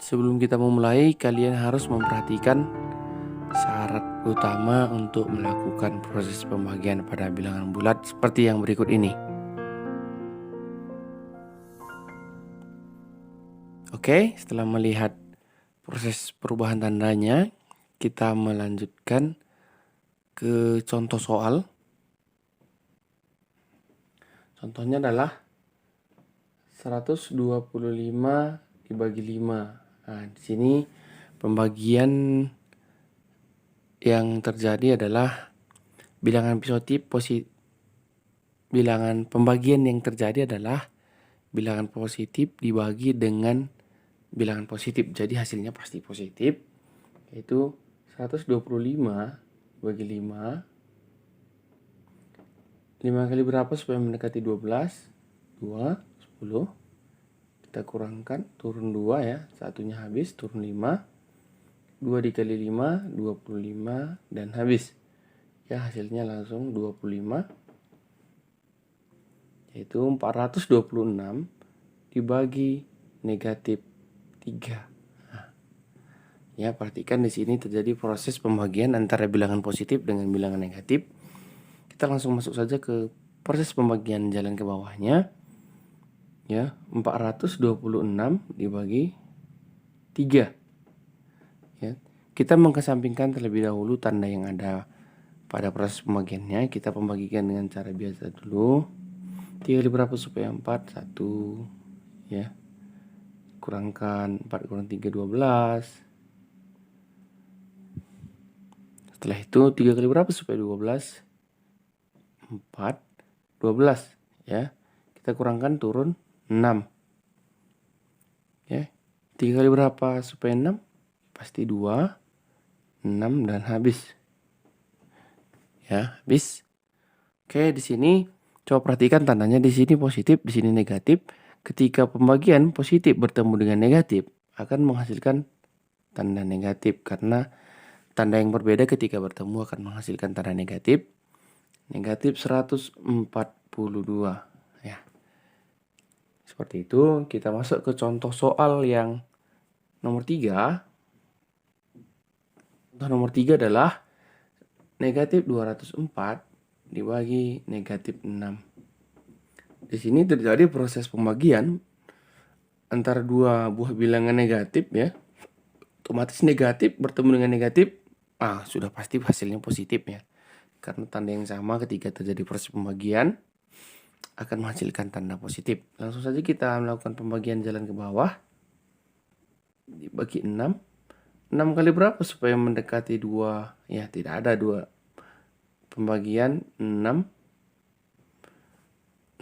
Sebelum kita memulai, kalian harus memperhatikan syarat utama untuk melakukan proses pembagian pada bilangan bulat seperti yang berikut ini. Oke, setelah melihat proses perubahan tandanya, kita melanjutkan ke contoh soal. Contohnya adalah 125 dibagi 5. Nah, di sini pembagian yang terjadi adalah pembagian yang terjadi adalah bilangan positif dibagi dengan bilangan positif. Jadi hasilnya pasti positif, yaitu 125 bagi 5. 5 kali berapa supaya mendekati 12? 2, 10. Kita kurangkan, turun 2 ya. Satunya habis, turun 5. 2 dikali 5, 25 dan habis. Ya, hasilnya langsung 25. Yaitu 426 dibagi negatif 3. Nah, ya, perhatikan di sini terjadi proses pembagian antara bilangan positif dengan bilangan negatif. Kita langsung masuk saja ke proses pembagian jalan ke bawahnya. Ya, 426 dibagi 3. Ya, kita mengesampingkan terlebih dahulu tanda yang ada pada proses pembagiannya. Kita pembagikan dengan cara biasa dulu. 3 kali berapa supaya 4? 1. Ya, kurangkan 4 kurang 3, 12. Setelah itu 3 kali berapa supaya 12? 4, 12. Ya, kita kurangkan, turun 6. Ya, 3 kali berapa supaya 6? Pasti 2, 6 dan habis. Ya, habis. Oke, di sini coba perhatikan tandanya, di sini positif, di sini negatif. Ketika pembagian positif bertemu dengan negatif akan menghasilkan tanda negatif, karena tanda yang berbeda ketika bertemu akan menghasilkan tanda negatif. Negatif 142. Ya. Seperti itu. Kita masuk ke contoh soal yang nomor 3. Contoh nomor 3 adalah negatif 204 dibagi negatif 6. Di sini terjadi proses pembagian antara dua buah bilangan negatif ya. Otomatis negatif bertemu dengan negatif, sudah pasti hasilnya positif ya. Karena tanda yang sama ketika terjadi proses pembagian akan menghasilkan tanda positif. Langsung saja kita melakukan pembagian jalan ke bawah. Dibagi 6. 6 kali berapa supaya mendekati 2? Ya, tidak ada 2. Pembagian 6.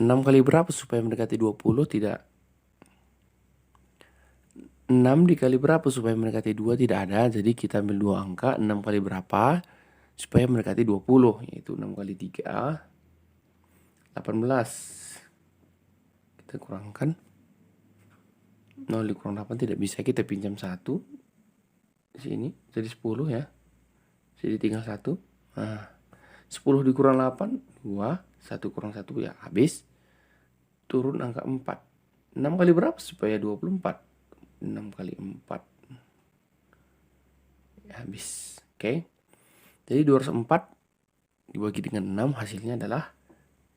6 kali berapa supaya mendekati 20? Tidak. 6 dikali berapa supaya mendekati 2? Tidak ada. Jadi kita ambil 2 angka. 6 kali berapa supaya mendekati 20? Yaitu 6 kali 3, 18. Kita kurangkan. 0 dikurang 8 tidak bisa. Kita pinjam 1. Di sini jadi 10 ya. Jadi tinggal 1. Nah, 10 dikurang 8, 2. 1 kurang 1 ya habis. Turun angka 4. 6 kali berapa supaya 24? 6 kali 4 ya, habis. Oke. Jadi 204 dibagi dengan 6 hasilnya adalah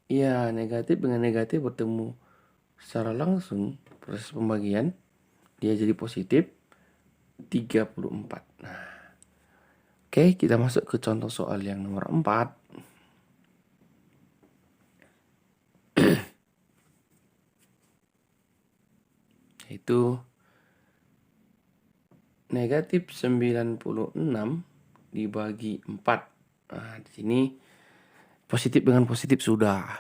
ya negatif dengan negatif bertemu secara langsung, proses pembagian dia jadi positif 34. Nah, oke, kita masuk ke contoh soal yang nomor 4. Yaitu negatif 96 dibagi 4. Nah, di sini positif dengan positif sudah.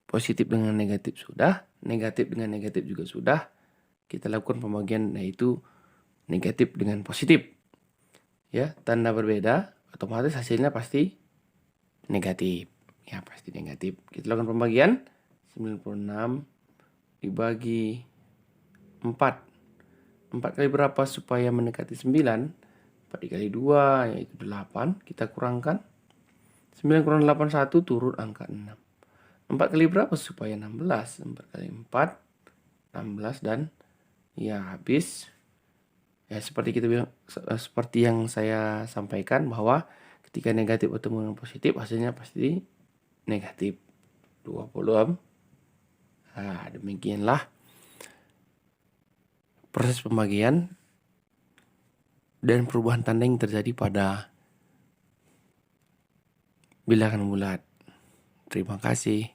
Positif dengan negatif sudah. Negatif dengan negatif juga sudah. Kita lakukan pembagian, yaitu negatif dengan positif. Ya, tanda berbeda, otomatis hasilnya pasti negatif. Ya, pasti negatif. Kita lakukan pembagian. 96 dibagi 4. 4 kali berapa supaya mendekati 9? 4 dikali 2 yaitu 8. Kita kurangkan 9 kurang 8 1 turun angka 6. 4 kali berapa supaya 16? 4 kali 4 16 dan ya habis. Ya seperti kita bilang, seperti yang saya sampaikan bahwa ketika negatif bertemu dengan positif hasilnya pasti negatif 20. Nah, demikianlah proses pembagian dan perubahan tanda yang terjadi pada bilangan bulat. Terima kasih.